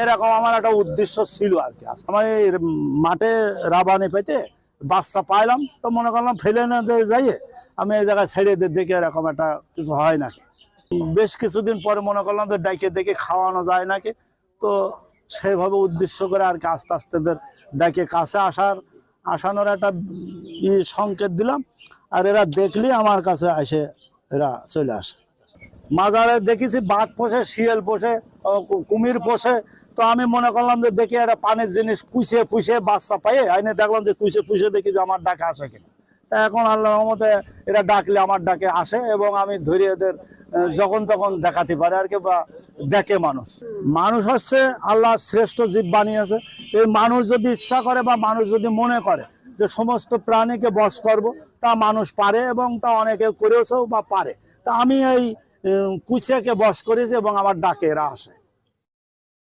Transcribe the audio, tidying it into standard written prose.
এরকম আমার একটা উদ্দেশ্য ছিল আর কি। আমার এই মাঠে রাবানি পেতে বাচ্চা পাইলাম, তো মনে করলাম ফেলে না যাইয়ে আমি এই জায়গায় ছেড়ে দিয়ে দেখে এরকম একটা কিছু হয় নাকি। বেশ কিছুদিন পরে মনে করলাম যে ডাইকে দেখে খাওয়ানো যায় নাকি, তো সেইভাবে উদ্দেশ্য করে আর কি আস্তে আস্তে ডাইকে কাছে আসানোর একটা সংকেত দিলাম। আর এরা দেখলি আমার কাছে এসে এরা চলে আসে। মাজারে দেখেছি বাঘ পোষে, শিয়াল পোষে, কুমির পোষে। তো আমি মনে করলাম যে দেখি একটা পানির জিনিস কুচিয়ে পুষে বাচ্চা পাইয়ে আইনে দেখলাম যে কুচিয়ে পুষে দেখি যে আমার ডাকে আসে কিনা। তা এখন আল্লাহর রহমতে এরা ডাকলে আমার ডাকে আসে এবং আমি ধরে এদের যখন তখন দেখাতে পারে আর কি, বা দেখে মানুষ। মানুষ হচ্ছে আল্লাহর শ্রেষ্ঠ জীব বানিয়েছে। এই মানুষ যদি ইচ্ছা করে বা মানুষ যদি মনে করে যে সমস্ত প্রাণীকে বশ করব, তা মানুষ পারে এবং তা অনেকে করেছেও বা পারে। তা আমি এই কুচিয়াকে বশ করেছি এবং আমার ডাকে এরা আসে।